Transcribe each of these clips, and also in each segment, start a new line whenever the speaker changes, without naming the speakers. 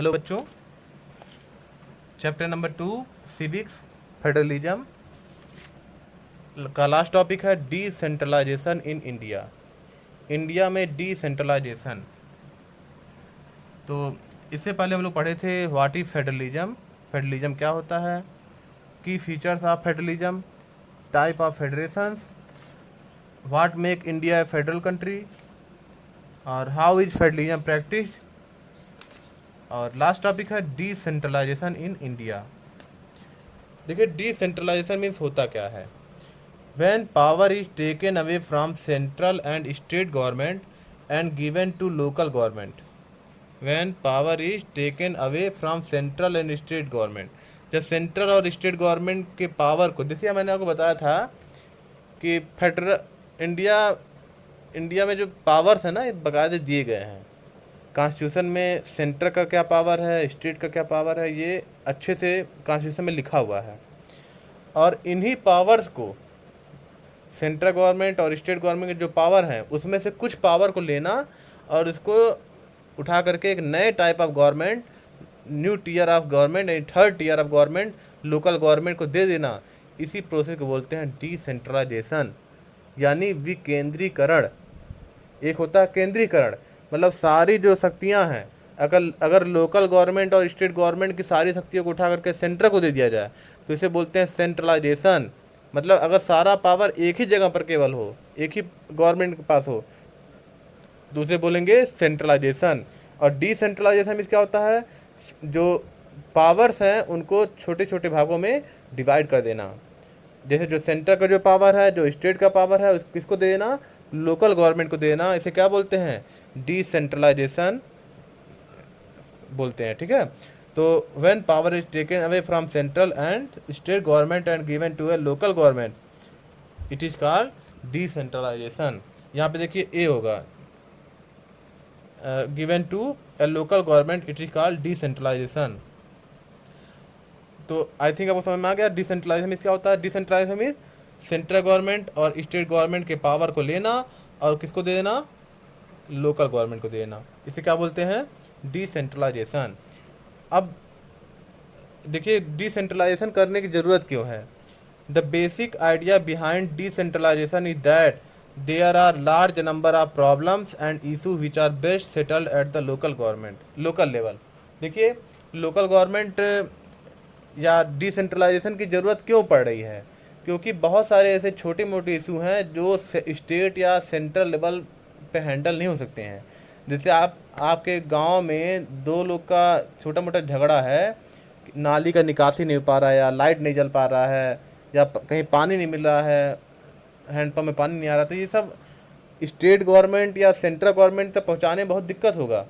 Hello बच्चों, chapter number 2 civics federalism का last topic है डिसेंट्रलाइजेशन इन इंडिया। इंडिया में डिसेंट्रलाइजेशन। तो इससे पहले हम लोग पढ़े थे व्हाट इज फेडरलिज्म, फेडरलिज्म क्या होता है, की features of federalism, type of federations, what make India A federal country और हाउ इज फेडरलिज्म प्रैक्टिस। और लास्ट टॉपिक है डिसेंट्रलाइजेशन इन इंडिया। देखिए डिसेंट्रलाइजेशन मीन्स होता क्या है। When power is taken away from central and state government and given to local government. When power is taken away from central and state government. जब central और state government के power को, देखिए मैंने आपको बताया था कि फेडरल इंडिया में जो पावर्स है ना, ये बाकायदे दिए गए हैं कॉन्स्टिट्यूशन में। सेंटर का क्या पावर है, स्टेट का क्या पावर है, ये अच्छे से कॉन्स्टिट्यूशन में लिखा हुआ है। और इन्हीं पावर्स को सेंट्रल गवर्नमेंट और स्टेट गवर्नमेंट के जो पावर हैं उसमें से कुछ पावर को लेना और इसको उठा करके एक नए type of government, new tier of government यानी third tier of government local government को दे देना, इसी प्रोसेस को बोलते हैं डिसेंट्रलाइजेशन यानी विकेंद्रीकरण। एक होता है केंद्रीकरण, मतलब सारी जो शक्तियां हैं, अगर लोकल गवर्नमेंट और स्टेट गवर्नमेंट की सारी शक्तियों को उठा करके सेंटर को दे दिया जाए तो इसे बोलते हैं सेंट्रलाइजेशन। मतलब अगर सारा पावर एक ही जगह पर केवल हो, एक ही गवर्नमेंट के पास हो, तो उसे बोलेंगे सेंट्रलाइजेशन। और डिसेंट्रलाइजेशन में क्या होता है, जो पावर्स हैं उनको छोटे छोटे भागों में डिवाइड कर देना। जैसे जो सेंटर का जो पावर है, जो स्टेट का पावर है, किसको दे देना, लोकल गवर्नमेंट को दे देना। इसे क्या बोलते हैं, डिसेंट्रलाइजेशन बोलते हैं। ठीक है, तो when power is taken away from central and state government and given to a local government, it is called decentralisation. यहाँ पे देखिए ए होगा, given to a local government, it is called decentralisation. तो आई थिंक आपको समझ में आ गया decentralisation क्या होता है। डिसेंट्रलाइजेशन मीन सेंट्रल गवर्नमेंट और स्टेट गवर्नमेंट के पावर को लेना और किसको दे देना, लोकल गवर्नमेंट को दे देना। इसे क्या बोलते हैं, डिसेंट्रलाइजेशन। अब देखिए डिसेंट्रलाइजेशन करने की ज़रूरत क्यों है। The basic idea behind decentralisation is that there are large number of problems and issue which are best settled at the local government, local level. देखिए लोकल गवर्नमेंट या डिसेंट्रलाइजेशन की ज़रूरत क्यों पड़ रही है, क्योंकि बहुत सारे ऐसे छोटे मोटे इशू हैं जो स्टेट या सेंट्रल लेवल पे हैंडल नहीं हो सकते हैं। जैसे आपके गांव में दो लोग का छोटा मोटा झगड़ा है, नाली का निकासी नहीं हो पा रहा है, या लाइट नहीं जल पा रहा है, या कहीं पानी नहीं मिल रहा है, हैंडपम्प में पानी नहीं आ रहा, तो ये सब स्टेट गवर्नमेंट या सेंट्रल गवर्नमेंट तक पहुंचाने में बहुत दिक्कत होगा,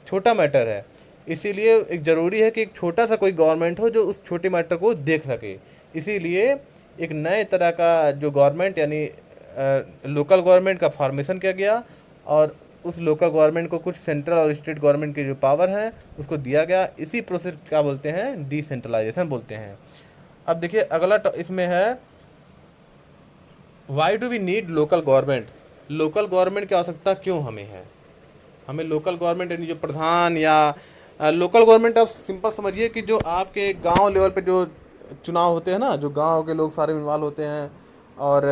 छोटा मैटर है। इसीलिए एक ज़रूरी है कि एक छोटा सा कोई गवर्नमेंट हो जो उस छोटे मैटर को देख सके। इसीलिए एक नए तरह का जो गवर्नमेंट यानी लोकल गवर्नमेंट का फॉर्मेशन किया गया और उस लोकल गवर्नमेंट को कुछ सेंट्रल और स्टेट गवर्नमेंट के जो पावर हैं उसको दिया गया। इसी प्रोसेस क्या बोलते हैं, डिसेंट्रलाइजेशन बोलते हैं। अब देखिए अगला इसमें है, why do we need local government. Local government की आवश्यकता क्यों हमें है। हमें लोकल गवर्नमेंट यानी जो प्रधान या लोकल गवर्नमेंट, आप सिंपल समझिए कि जो आपके गांव लेवल पे जो चुनाव होते हैं ना, जो गांव के लोग सारे इन्वॉल्व होते हैं। और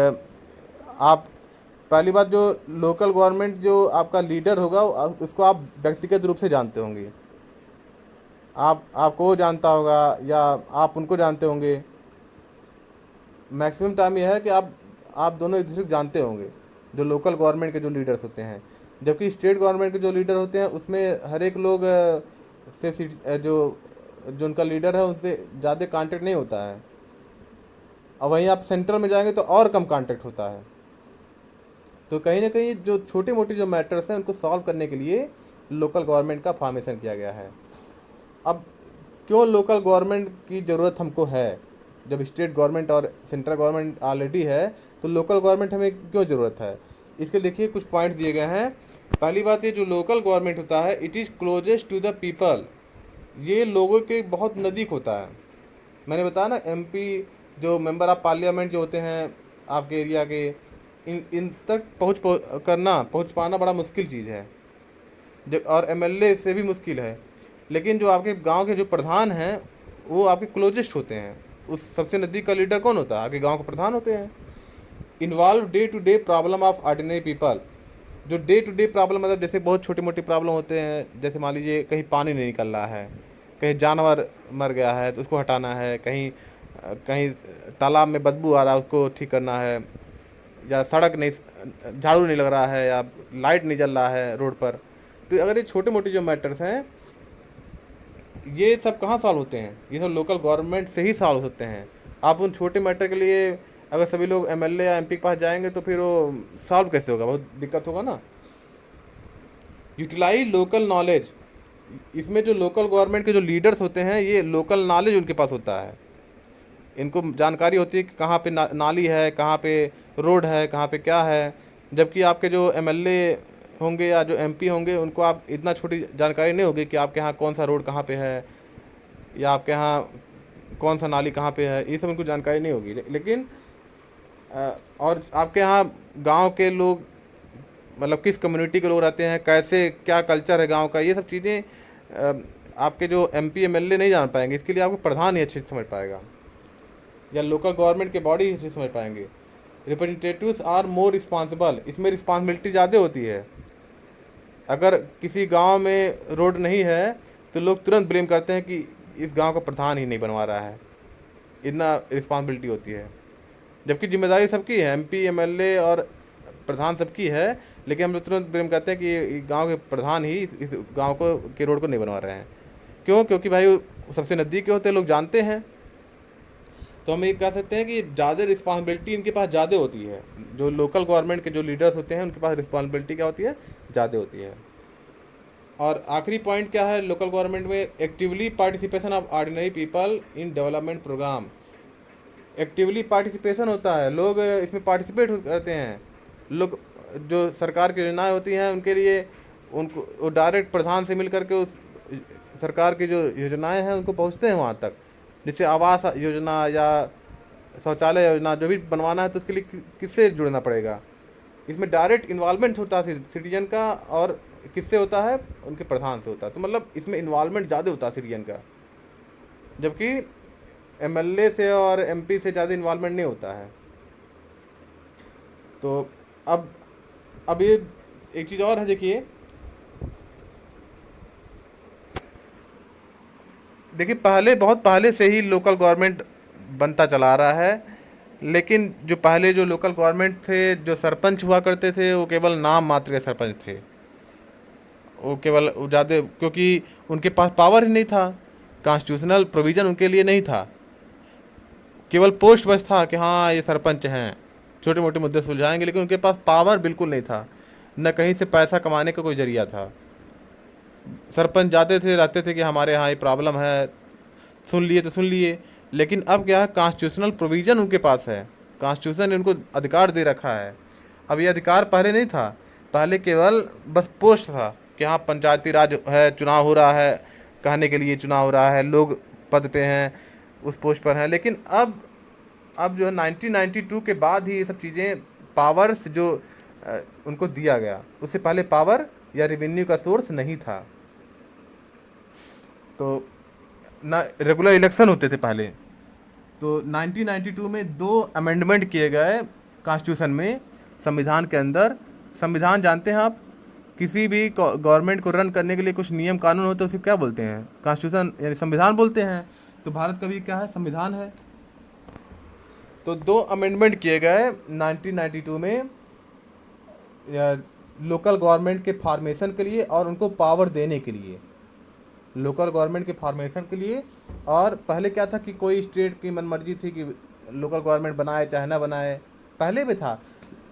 आप पहली बात, जो लोकल गवर्नमेंट जो आपका लीडर होगा उसको आप व्यक्तिगत रूप से जानते होंगे, आपको वो जानता होगा या आप उनको जानते होंगे। मैक्सिमम टाइम यह है कि आप दोनों एक दूसरे को जानते होंगे, जो लोकल गवर्नमेंट के जो लीडर्स होते हैं। जबकि स्टेट गवर्नमेंट के जो लीडर होते हैं उसमें हर एक लोग से जो उनका लीडर है उनसे ज़्यादा कांटेक्ट नहीं होता है, और वहीं आप सेंट्रल में जाएंगे तो और कम कांटेक्ट होता है। तो कहीं ना कहीं जो छोटे मोटे जो मैटर्स हैं उनको सॉल्व करने के लिए लोकल गवर्नमेंट का फॉर्मेशन किया गया है। अब क्यों लोकल गवर्नमेंट की ज़रूरत हमको है, जब स्टेट गवर्नमेंट और सेंट्रल गवर्नमेंट ऑलरेडी है तो लोकल गवर्नमेंट हमें क्यों ज़रूरत है। इसके देखिए कुछ पॉइंट दिए गए हैं। पहली बात, ये जो लोकल गवर्नमेंट होता है it is closest to the people, ये लोगों के बहुत नज़दीक होता है। मैंने बताया ना, एमपी जो मेंबर ऑफ पार्लियामेंट जो होते हैं आपके एरिया के, इन तक पहुंच पाना बड़ा मुश्किल चीज़ है, जब और एमएलए से भी मुश्किल है। लेकिन जो आपके गांव के जो प्रधान हैं वो आपके क्लोजेस्ट होते हैं। उस सबसे नज़दीक का लीडर कौन होता है? आपके गांव के प्रधान होते हैं। Involve day to day problem of ordinary people, जो डे टू डे प्रॉब्लम मतलब जैसे बहुत छोटी मोटी प्रॉब्लम होते हैं, जैसे मान लीजिए कहीं पानी नहीं निकल रहा है, कहीं जानवर मर गया है तो उसको हटाना है, कहीं कहीं तालाब में बदबू आ रहा है उसको ठीक करना है, या सड़क नहीं, झाड़ू नहीं लग रहा है, या लाइट नहीं जल रहा है रोड पर। तो अगर ये छोटे मोटे जो मैटर्स हैं ये सब कहाँ सॉल्व होते हैं? ये सब लोकल गवर्नमेंट से ही सॉल्व हो सकते हैं। आप उन छोटे मैटर के लिए अगर सभी लोग एमएलए या एमपी के पास जाएंगे तो फिर वो सॉल्व कैसे होगा? बहुत दिक्कत होगा ना। यूटिलाइज लोकल नॉलेज, इसमें जो लोकल गवर्नमेंट के जो लीडर्स होते हैं ये लोकल नॉलेज उनके पास होता है। इनको जानकारी होती है कि कहाँ पे नाली है, कहाँ पे रोड है, कहाँ पे क्या है। जबकि आपके जो एमएलए होंगे या जो एमपी होंगे उनको आप इतना छोटी जानकारी नहीं होगी कि आपके यहाँ कौन सा रोड कहाँ पे है, या आपके यहाँ कौन सा नाली कहाँ पे है, ये सब उनको जानकारी नहीं होगी। लेकिन और आपके यहाँ गांव के लोग मतलब किस कम्युनिटी के लोग रहते हैं, कैसे क्या कल्चर है गांव का, ये सब चीज़ें आपके जो एमपी एमएलए नहीं जान पाएंगे। इसके लिए आपको प्रधान ही अच्छे से समझ पाएगा, या लोकल गवर्नमेंट के बॉडी ही अच्छे से समझ पाएंगे। रिप्रेजेंटेटिव्स आर मोर रिस्पॉन्सिबल, इसमें रिस्पॉन्सिबिलिटी ज़्यादा होती है। अगर किसी गांव में रोड नहीं है तो लोग तुरंत ब्लेम करते हैं कि इस गांव का प्रधान ही नहीं बनवा रहा है, इतना रिस्पॉन्सिबिलिटी होती है। जबकि जिम्मेदारी सबकी है, एमपी एमएलए और प्रधान सबकी है, लेकिन हम लोग तुरंत ब्लेम करते हैं कि गांव के प्रधान ही इस गांव को के रोड को नहीं बनवा रहे हैं। क्यों? क्योंकि भाई वो सबसे नज़दीक के होते हैं, लोग जानते हैं। तो हम ये कह सकते हैं कि ज़्यादा रिस्पॉन्सिबिलिटी इनके पास ज़्यादा होती है। जो लोकल गवर्नमेंट के जो लीडर्स होते हैं उनके पास रिस्पॉन्सिबिलिटी क्या होती है? ज़्यादा होती है। और आखिरी पॉइंट क्या है लोकल गवर्नमेंट में? Actively participation of ordinary people in development programme. Actively participation होता है, लोग इसमें पार्टिसिपेट करते हैं। लोग जो सरकार की योजनाएं होती हैं उनके लिए उनको वो डायरेक्ट प्रधान से मिल करके उस सरकार की जो योजनाएं हैं उनको पहुंचते हैं वहाँ तक। जैसे आवास योजना या शौचालय योजना जो भी बनवाना है तो उसके लिए किससे जुड़ना पड़ेगा? इसमें डायरेक्ट इन्वॉल्वमेंट होता है सिटीजन का, और किससे होता है? उनके प्रधान से होता है। तो मतलब इसमें इन्वॉल्वमेंट ज़्यादा होता है सिटीजन का, जबकि एमएलए से और एमपी से ज़्यादा इन्वॉल्वमेंट नहीं होता है। तो अब ये एक चीज़ और है, देखिए पहले बहुत पहले से ही लोकल गवर्नमेंट बनता चला आ रहा है। लेकिन जो पहले जो लोकल गवर्नमेंट थे, जो सरपंच हुआ करते थे, वो केवल नाम मात्र के सरपंच थे। वो केवल ज़्यादा क्योंकि उनके पास पावर ही नहीं था, कॉन्स्टिट्यूशनल प्रोविज़न उनके लिए नहीं था, केवल पोस्ट बस था कि हाँ ये सरपंच हैं, छोटे मोटे मुद्दे सुलझाएंगे। लेकिन उनके पास पावर बिल्कुल नहीं था, न कहीं से पैसा कमाने का कोई जरिया था। सरपंच जाते थे, रहते थे कि हमारे यहाँ ये प्रॉब्लम है, सुन लिए तो सुन लिए। लेकिन अब क्या है, कॉन्स्टिट्यूशनल प्रोविज़न उनके पास है, कॉन्स्टिट्यूशन ने उनको अधिकार दे रखा है। अब ये अधिकार पहले नहीं था, पहले केवल बस पोस्ट था कि हाँ पंचायती राज है, चुनाव हो रहा है, कहने के लिए चुनाव हो रहा है, लोग पद पे हैं, उस पोस्ट पर हैं। लेकिन अब जो है 1992 के बाद ही ये सब चीज़ें पावर्स जो उनको दिया गया, उससे पहले पावर या रेवेन्यू का सोर्स नहीं था। तो ना रेगुलर इलेक्शन होते थे पहले। तो 1992 में 2 अमेंडमेंट किए गए कॉन्स्टिट्यूशन में, संविधान के अंदर। संविधान जानते हैं आप? किसी भी गवर्नमेंट को रन करने के लिए कुछ नियम कानून होते हैं, उसे क्या बोलते हैं? कॉन्स्टिट्यूशन यानी संविधान बोलते हैं। तो भारत का भी क्या है? संविधान है। तो 2 अमेंडमेंट किए गए 1992 में लोकल गवर्नमेंट के फॉर्मेशन के लिए और उनको पावर देने के लिए, लोकल गवर्नमेंट के फॉर्मेशन के लिए। और पहले क्या था कि कोई स्टेट की मनमर्जी थी कि लोकल गवर्नमेंट बनाए चाहे ना बनाए, पहले भी था।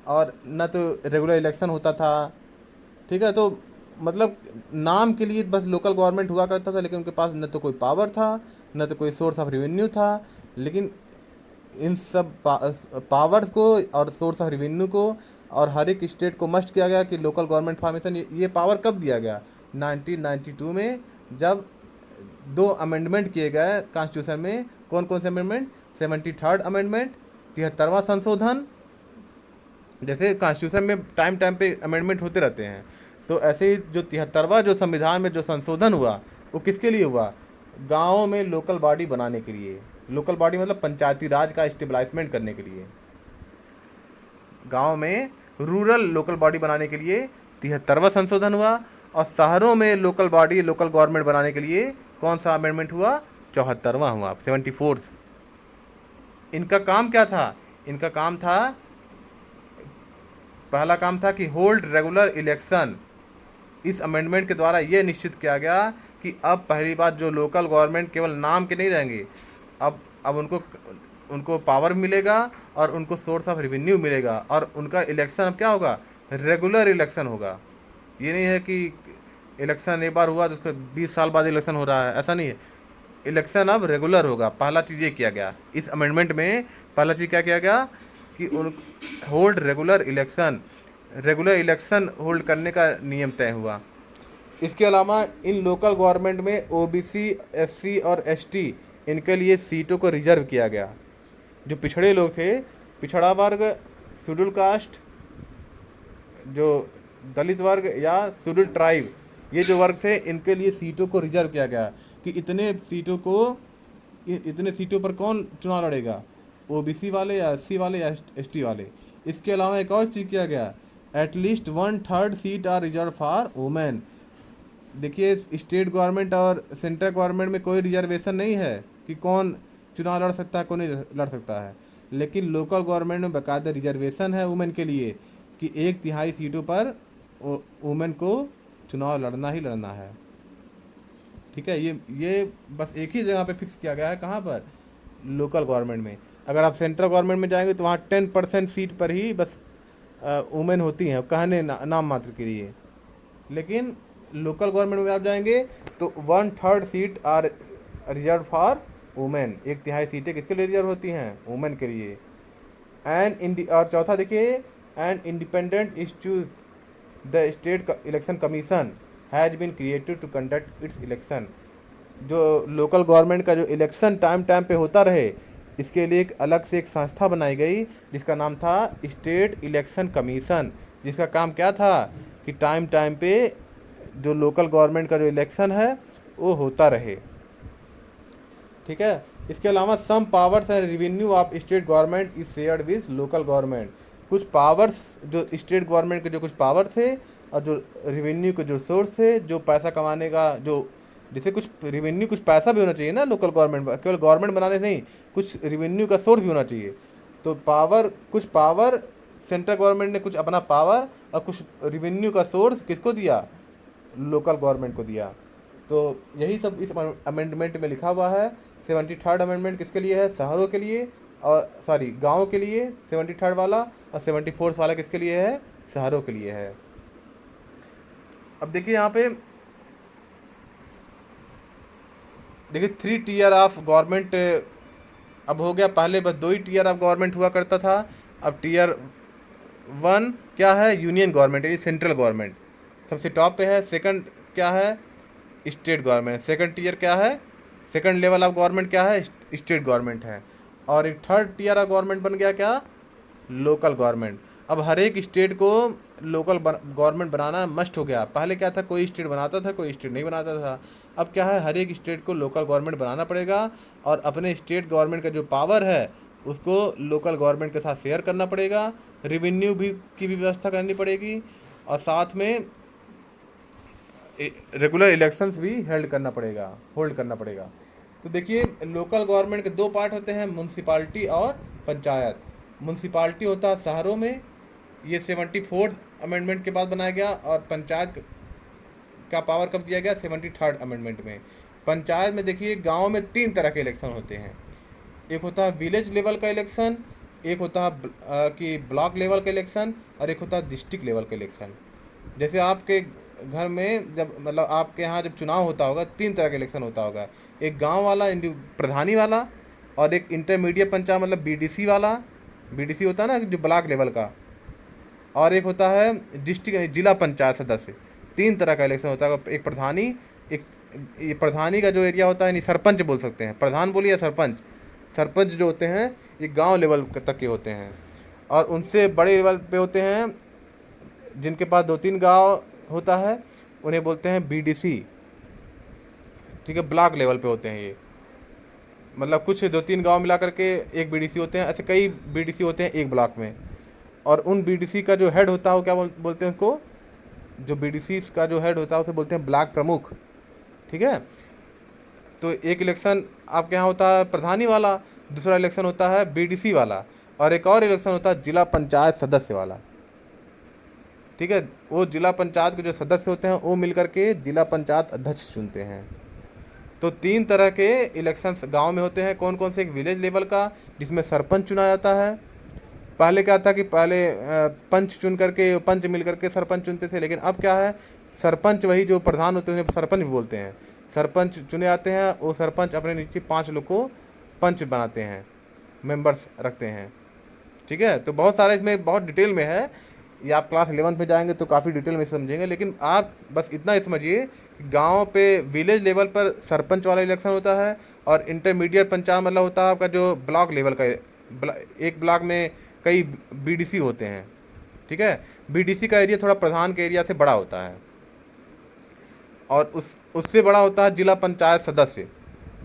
और न तो रेगुलर इलेक्शन होता था, ठीक है। तो मतलब नाम के लिए बस लोकल गवर्नमेंट हुआ करता था, लेकिन उनके पास न तो कोई पावर था, न तो कोई सोर्स ऑफ रेवेन्यू था। लेकिन इन सब पावर्स को और सोर्स ऑफ रेवेन्यू को और हर एक स्टेट को मस्ट किया गया कि लोकल गवर्नमेंट फॉर्मेशन। ये पावर कब दिया गया? 1992 में, जब 2 अमेंडमेंट किए गए कॉन्स्टिट्यूशन में। कौन कौन से अमेंडमेंट? 73rd अमेंडमेंट, 73वां संशोधन। जैसे कॉन्स्टिट्यूशन में टाइम टाइम पे अमेंडमेंट होते रहते हैं, तो ऐसे ही जो 73वां जो संविधान में जो संशोधन हुआ वो किसके लिए हुआ? गाँव में लोकल बॉडी बनाने के लिए। लोकल बॉडी मतलब पंचायती राज का स्टेबलाइजमेंट करने के लिए, गांव में रूरल लोकल बॉडी बनाने के लिए 73वां संशोधन हुआ। और शहरों में लोकल बॉडी लोकल गवर्नमेंट बनाने के लिए कौन सा अमेंडमेंट हुआ? 74वां हुआ, 74th। इनका काम क्या था? इनका काम था, पहला काम था कि होल्ड रेगुलर इलेक्शन। इस अमेंडमेंट के द्वारा ये निश्चित किया गया कि अब पहली बात जो लोकल गवर्नमेंट केवल नाम के नहीं रहेंगे, अब उनको पावर मिलेगा और उनको सोर्स ऑफ रेवेन्यू मिलेगा, और उनका इलेक्शन अब क्या होगा? रेगुलर इलेक्शन होगा। ये नहीं है कि इलेक्शन एक बार हुआ तो उसके 20 साल बाद इलेक्शन हो रहा है, ऐसा नहीं है। इलेक्शन अब रेगुलर होगा। पहला चीज़ ये किया गया इस अमेंडमेंट में। पहला चीज़ क्या किया गया कि उन होल्ड रेगुलर इलेक्शन होल्ड करने का नियम तय हुआ। इसके अलावा इन लोकल गवर्नमेंट में ओबीसी, एससी और एसटी इनके लिए सीटों को रिजर्व किया गया। जो पिछड़े लोग थे, पिछड़ा वर्ग, शेड्यूल कास्ट, जो दलित वर्ग या शेड्यूल ट्राइब, ये जो वर्ग थे इनके लिए सीटों को रिजर्व किया गया कि इतने सीटों पर कौन चुनाव लड़ेगा, ओबीसी वाले या एससी वाले या एसटी वाले। इसके अलावा एक और चीज़ किया गया, at least 1/3 seat are reserve for women. देखिए, स्टेट गवर्नमेंट और सेंट्रल गवर्नमेंट में कोई रिजर्वेशन नहीं है कि कौन चुनाव लड़ सकता है, कौन नहीं लड़ सकता है, लेकिन लोकल गवर्नमेंट में बाकायदा रिजर्वेशन है वुमेन के लिए कि 1/3 सीटों पर वुमेन को चुनाव लड़ना ही लड़ना है। ठीक है, ये बस एक ही जगह पे फिक्स किया गया है, कहाँ पर? लोकल गवर्नमेंट में। अगर आप सेंट्रल गवर्नमेंट में जाएंगे तो वहाँ 10% सीट पर ही बस वुमेन होती हैं, कहने नाम मात्र के लिए। लेकिन लोकल गवर्नमेंट में आप जाएंगे तो 1/3 seat are reserve for women. 1/3 सीटें किसके लिए रिजर्व होती हैं? वुमेन के लिए। और चौथा देखिए, and independent institute the state election commission has been created to conduct its election. जो लोकल गवर्नमेंट का जो इलेक्शन टाइम पे होता रहे, इसके लिए एक अलग से एक संस्था बनाई गई जिसका नाम था स्टेट इलेक्शन कमीशन, जिसका काम क्या था कि टाइम पे जो लोकल गवर्नमेंट का जो इलेक्शन है वो होता रहे। ठीक है, इसके अलावा some powers and revenue of state government is shared with local government. कुछ पावर्स जो स्टेट गवर्नमेंट के जो कुछ पावर थे और जो रेवेन्यू के जो सोर्स थे, जो पैसा कमाने का जो, जैसे कुछ रेवेन्यू कुछ पैसा भी होना चाहिए ना लोकल गवर्नमेंट, केवल गवर्नमेंट बनाने से नहीं, कुछ रेवेन्यू का सोर्स भी होना चाहिए। तो कुछ पावर सेंट्रल गवर्नमेंट ने कुछ अपना पावर और कुछ रेवेन्यू का सोर्स किसको दिया? लोकल गवर्नमेंट को दिया। तो यही सब इस अमेंडमेंट में लिखा हुआ है। 73rd अमेंडमेंट किसके लिए है? शहरों के लिए, और गाँव के लिए 73rd वाला, और 74th वाला किसके लिए है? शहरों के लिए है। अब देखिए यहाँ पे देखिए 3 टीयर ऑफ गवर्नमेंट अब हो गया। पहले बस 2 ही टीयर ऑफ गवर्नमेंट हुआ करता था। अब टीयर 1 क्या है? यूनियन गवर्नमेंट यानी सेंट्रल गवर्नमेंट सबसे टॉप पे है। सेकंड क्या है? State government. सेकंड टीयर क्या है? सेकंड लेवल ऑफ गवर्नमेंट क्या है? स्टेट गवर्नमेंट है। और एक थर्ड टीयर ऑफ गवर्नमेंट बन गया क्या? Local government. अब हर एक स्टेट को लोकल गवर्नमेंट बनाना मस्ट हो गया। पहले क्या था, कोई स्टेट बनाता था, कोई स्टेट नहीं बनाता था। अब क्या है, हर एक स्टेट को लोकल गवर्नमेंट बनाना पड़ेगा और अपने स्टेट गवर्नमेंट का जो पावर है उसको लोकल गवर्नमेंट के साथ शेयर करना पड़ेगा। रेवेन्यू की भी व्यवस्था करनी पड़ेगी और साथ में रेगुलर इलेक्शंस भी होल्ड करना पड़ेगा। तो देखिए, लोकल गवर्नमेंट के 2 पार्ट होते हैं, म्यूनसिपाल्टी और पंचायत। म्यूनसिपाल्टी होता है शहरों में, ये 74th अमेंडमेंट के बाद बनाया गया, और पंचायत का पावर कब दिया गया? 73rd अमेंडमेंट में। पंचायत में देखिए, गांव में 3 तरह के इलेक्शन होते हैं। एक होता है विलेज लेवल का इलेक्शन, एक होता है कि ब्लॉक लेवल का इलेक्शन, और एक होता है डिस्ट्रिक्ट लेवल का इलेक्शन। जैसे आपके घर में जब मतलब आपके यहाँ जब चुनाव होता होगा, 3 तरह का इलेक्शन होता होगा। एक गांव वाला प्रधानी वाला, और एक इंटरमीडिएट पंचायत मतलब बीडीसी वाला, बीडीसी होता है ना जो ब्लॉक लेवल का, और एक होता है डिस्ट्रिक्ट जिला पंचायत सदस्य। 3 तरह का इलेक्शन होता है। एक प्रधानी, एक ये प्रधानी का जो एरिया होता है, यानी सरपंच बोल सकते हैं, प्रधान बोलिए या सरपंच जो होते हैं ये गांव लेवल तक के होते हैं, और उनसे बड़े लेवल पे होते हैं जिनके पास 2-3 गांव होता है उन्हें बोलते हैं बीडीसी, ठीक है, ब्लॉक लेवल पे होते हैं ये, मतलब कुछ 2-3 गांव मिला करके एक बीडीसी होते हैं, ऐसे कई बीडीसी होते हैं एक ब्लॉक में। और उन बीडीसी का जो हेड होता है वो क्या बोलते हैं उसको, जो बीडीसी का जो हेड होता है उसे बोलते हैं ब्लॉक प्रमुख, ठीक है। तो एक इलेक्शन आपके यहाँ होता है प्रधानी वाला, दूसरा इलेक्शन होता है बीडीसी वाला, और एक और इलेक्शन होता है जिला पंचायत सदस्य वाला, ठीक है। वो जिला पंचायत के जो सदस्य होते हैं वो मिलकर के जिला पंचायत अध्यक्ष चुनते हैं। तो 3 तरह के इलेक्शंस गांव में होते हैं। कौन कौन से, एक विलेज लेवल का जिसमें सरपंच चुना जाता है। पहले क्या था कि पहले पंच चुन करके, पंच मिल करके सरपंच चुनते थे, लेकिन अब क्या है, सरपंच वही जो प्रधान होते हैं उन्हें सरपंच भी बोलते हैं। सरपंच चुने जाते हैं, वो सरपंच अपने नीचे 5 लोग को पंच बनाते हैं, मेंबर्स रखते हैं, ठीक है। तो बहुत सारा इसमें बहुत डिटेल में है, ये आप क्लास 11 में जाएंगे तो काफ़ी डिटेल में समझेंगे, लेकिन आप बस इतना ही समझिए कि गांव पे विलेज लेवल पर सरपंच वाला इलेक्शन होता है, और इंटरमीडिएट पंचायत मतलब होता है आपका जो ब्लॉक लेवल का, एक ब्लॉक में कई बीडीसी होते हैं, ठीक है। बीडीसी का एरिया थोड़ा प्रधान के एरिया से बड़ा होता है, और उससे बड़ा होता है जिला पंचायत सदस्य।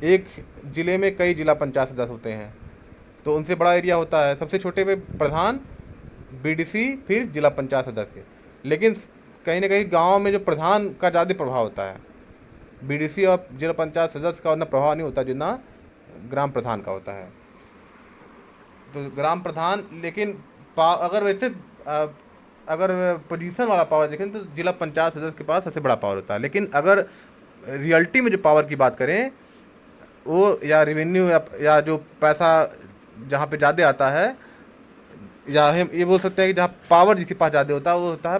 एक ज़िले में कई जिला पंचायत सदस्य होते हैं, तो उनसे बड़ा एरिया होता है। सबसे छोटे पे प्रधान, बीडीसी, फिर जिला पंचायत सदस्य। लेकिन कहीं ना कहीं गांव में जो प्रधान का ज़्यादा प्रभाव होता है, बीडीसी और जिला पंचायत सदस्य का उतना प्रभाव नहीं होता जितना ग्राम प्रधान का होता है। तो ग्राम प्रधान, लेकिन अगर वैसे अगर पोजीशन वाला पावर देखें तो जिला पंचायत सदस्य के पास सबसे बड़ा पावर होता है। लेकिन अगर रियलिटी में जो पावर की बात करें, वो या रेवेन्यू या जो पैसा जहाँ पे ज़्यादा आता है, या हम ये बोल सकते हैं कि जहाँ पावर जिसके पास ज़्यादा होता है वो होता है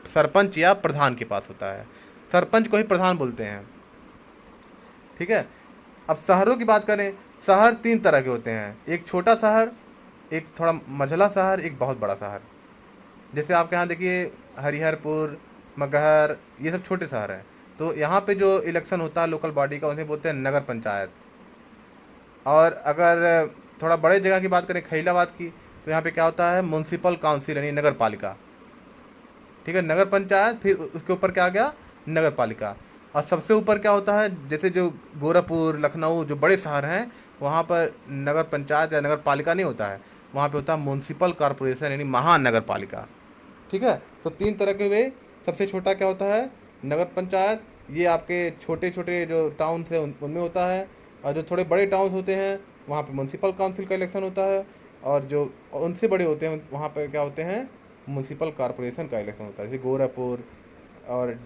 सरपंच या प्रधान के पास होता है। सरपंच को ही प्रधान बोलते हैं, ठीक है। अब शहरों की बात करें, शहर 3 तरह के होते हैं, एक छोटा शहर, एक थोड़ा मझला शहर, एक बहुत बड़ा शहर। जैसे आपके यहाँ देखिए हरिहरपुर, मगहर, ये सब छोटे शहर हैं। तो यहाँ पे जो इलेक्शन होता है लोकल बॉडी का उन्हें बोलते हैं नगर पंचायत। और अगर थोड़ा बड़े जगह की बात करें, खैलाबाद की, तो यहाँ पे क्या होता है, म्यूनसिपल काउंसिल यानी नगर पालिका, ठीक है। नगर पंचायत, फिर उसके ऊपर क्या आ गया, नगर पालिका। और सबसे ऊपर क्या होता है, जैसे जो गोरखपुर, लखनऊ, जो बड़े शहर हैं, वहाँ पर नगर पंचायत या नगर पालिका नहीं होता है, वहाँ पे होता है म्यूनसिपल कॉरपोरेशन यानी महानगर पालिका, ठीक है। तो 3 तरह के वे। सबसे छोटा क्या होता है, नगर पंचायत, ये आपके छोटे छोटे जो टाउन्स हैं उनमें होता है। और जो थोड़े बड़े टाउन्स होते हैं वहाँ पे म्यूनसिपल काउंसिल का इलेक्शन होता है। और जो उनसे बड़े होते हैं वहाँ पे क्या होते हैं, म्यूनसिपल कॉरपोरेशन का इलेक्शन होता है। जैसे गोरखपुर और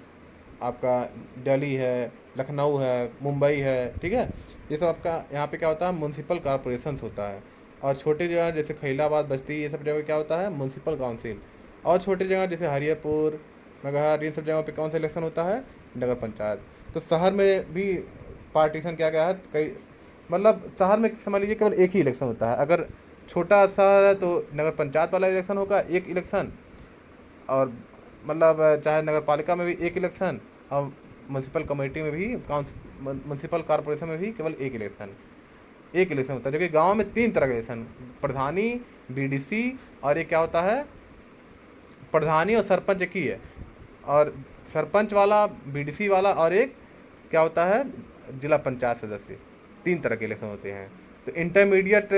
आपका दिल्ली है, लखनऊ है, मुंबई है, ठीक है। ये सब आपका यहाँ पे क्या होता है, म्यूनसिपल कॉरपोरेशन होता है। और छोटे जगह जैसे खैलाबाद, बस्ती, ये सब जगह क्या होता है, म्यूनसिपल काउंसिल। और छोटे जगह जैसे हरिहरपुर, मगहर, ये सब जगहों पे कौन सा इलेक्शन होता है, नगर पंचायत। तो शहर में भी पार्टीशन किया गया है, कई मतलब शहर में समझ लीजिए केवल एक ही इलेक्शन होता है। अगर छोटा शहर है तो नगर पंचायत वाला इलेक्शन होगा, एक इलेक्शन। और मतलब चाहे नगर पालिका में भी एक इलेक्शन, और म्यूनसिपल कमेटी में भी, म्यूनसिपल कॉरपोरेशन में भी केवल एक इलेक्शन होता है। जबकि गांव में 3 तरह के इलेक्शन, प्रधानी, बीडीसी, और एक क्या होता है, प्रधानी और सरपंच एक ही है। और सरपंच वाला, बीडीसी वाला, और एक क्या होता है, जिला पंचायत सदस्य। 3 तरह के इलेक्शन होते हैं। तो इंटरमीडिएट,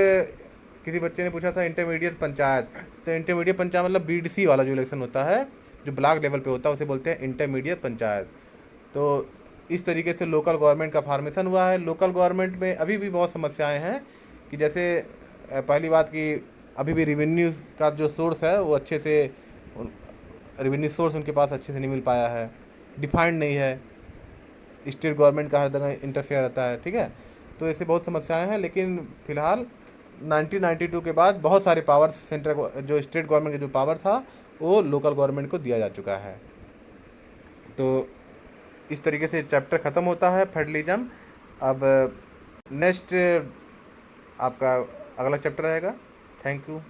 किसी बच्चे ने पूछा था इंटरमीडिएट पंचायत, तो इंटरमीडिएट पंचायत मतलब बीडीसी वाला जो इलेक्शन होता है, जो ब्लॉक लेवल पे होता है, उसे बोलते हैं इंटरमीडिएट पंचायत। तो इस तरीके से लोकल गवर्नमेंट का फॉर्मेशन हुआ है। लोकल गवर्नमेंट में अभी भी बहुत समस्याएं हैं, कि जैसे पहली बात कि अभी भी रेवेन्यू का जो सोर्स है वो अच्छे से, रेवेन्यू सोर्स उनके पास अच्छे से नहीं मिल पाया है, डिफाइंड नहीं है, स्टेट गवर्नमेंट का हर जगह इंटरफेयर रहता है, ठीक है। तो ऐसे बहुत समस्याएं हैं। लेकिन फ़िलहाल 1992 के बाद बहुत सारे पावर सेंटर, जो स्टेट गवर्नमेंट का जो पावर था वो लोकल गवर्नमेंट को दिया जा चुका है। तो इस तरीके से चैप्टर ख़त्म होता है फेडरलिज्म। अब नेक्स्ट आपका अगला चैप्टर रहेगा। Thank you.